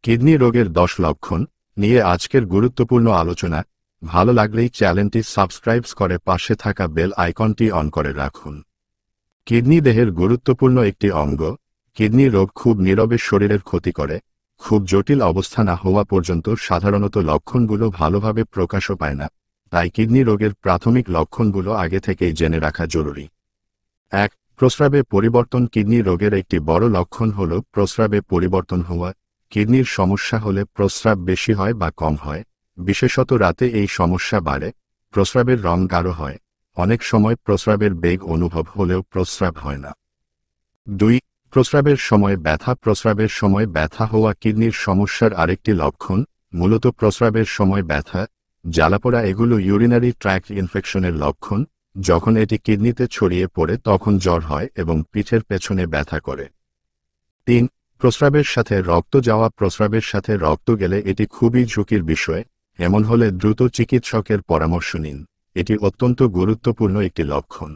Kidney রোগের 10 লক্ষণ নিয়ে আজকের গুরুত্বপূর্ণ আলোচনা। ভালো লাগলেই চ্যানেলটি সাবস্ক্রাইব করে পাশে থাকা বেল আইকনটি অন করে রাখুন। কিডনি দেহের গুরুত্বপূর্ণ একটি অঙ্গ। কিডনি রোগ খুব নীরবে শরীরের ক্ষতি করে। খুব জটিল অবস্থা না হওয়া পর্যন্ত সাধারণত লক্ষণগুলো ভালোভাবে প্রকাশও পায় না। তাই কিডনি রোগের প্রাথমিক লক্ষণগুলো আগে থেকেই জেনে রাখা জরুরি। 1. প্রস্রাবে পরিবর্তন। কিডনি রোগের একটি বড় লক্ষণ হল প্রস্রাবে পরিবর্তন হওয়া। কিডনির সমস্যা হলে প্রস্রাব বেশি হয় বা কম হয়। বিশেষত রাতে এই সমস্যা বাড়ে। প্রস্রাবের রং গাঢ় হয়। অনেক সময় প্রস্রাবের বেগ অনুভব হলেও প্রস্রাব হয় না। 2. প্রস্রাবের সময় ব্যথা। প্রস্রাবের সময় ব্যথা হওয়া কিডনির সমস্যার আরেকটি লক্ষণ। মূলত প্রস্রাবের সময় ব্যথা, জ্বালাপোড়া এগুলো ইউরিনারি ট্র্যাক্ট ইনফেকশনের লক্ষণ। যখন এটি কিডনিতে ছড়িয়ে পড়ে তখন জ্বর হয় এবং পিঠের পেছনে ব্যথা করে। 3. প্রস্রাবের সাথে রক্ত যাওয়া। প্রস্রাবের সাথে রক্ত গেলে এটি খুবই ঝুঁকির বিষয়। এমন হলে দ্রুত চিকিৎসকের পরামর্শ নিন। এটি অত্যন্ত গুরুত্বপূর্ণ একটি লক্ষণ।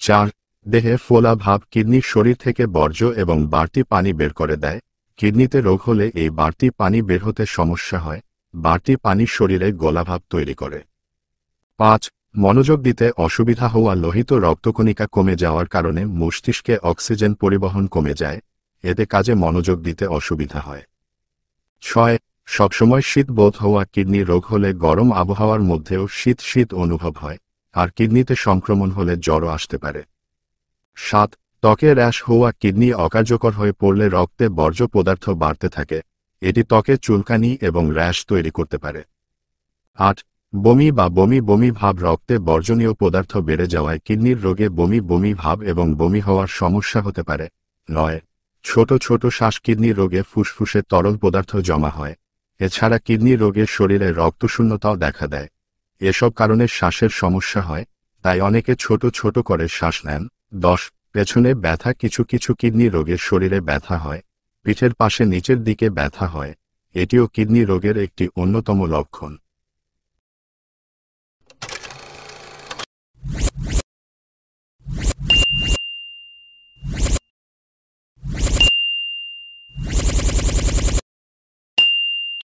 4. দেহে ফোলা ভাব। কিডনি শরীর থেকে বর্জ্য এবং বাড়তি পানি বের করে দেয়। কিডনিতে রোগ হলে এই বাড়তি পানি বের হতে সমস্যা হয়। বাড়তি পানি শরীরে গোলাভাব তৈরি করে। 5. মনোযোগ দিতে অসুবিধা হওয়া। লোহিত রক্তকণিকা কমে যাওয়ার কারণে মস্তিষ্কে অক্সিজেন পরিবহন কমে যায়। এতে কাজে মনোযোগ দিতে অসুবিধা হয়। 6. সবসময় শীত বোধ হওয়া। কিডনি রোগ হলে গরম আবহাওয়ার মধ্যেও শীত শীত অনুভব হয়, আর কিডনিতে সংক্রমণ হলে জ্বরও আসতে পারে। 7. ত্বকে র্যাশ হওয়া। কিডনি অকার্যকর হয়ে পড়লে রক্তে বর্জ্য পদার্থ বাড়তে থাকে। এটি ত্বকে চুলকানি এবং র্যাশ তৈরি করতে পারে। 8. বমি বা বমি বমি ভাব। রক্তে বর্জনীয় পদার্থ বেড়ে যাওয়ায় কিডনির রোগে বমি বমি ভাব এবং বমি হওয়ার সমস্যা হতে পারে। 9. ছোট ছোট শ্বাস। কিডনি রোগে ফুসফুসে তরল পদার্থ জমা হয়। এছাড়া কিডনি রোগে শরীরে রক্তশূন্যতাও দেখা দেয়। এসব কারণে শ্বাসের সমস্যা হয়, তাই অনেকে ছোট ছোট করে শ্বাস নেন। 10. পেছনে ব্যথা। কিছু কিছু কিডনি রোগে শরীরে ব্যথা হয়। পিঠের পাশে নিচের দিকে ব্যথা হয়। এটিও কিডনি রোগের একটি অন্যতম লক্ষণ।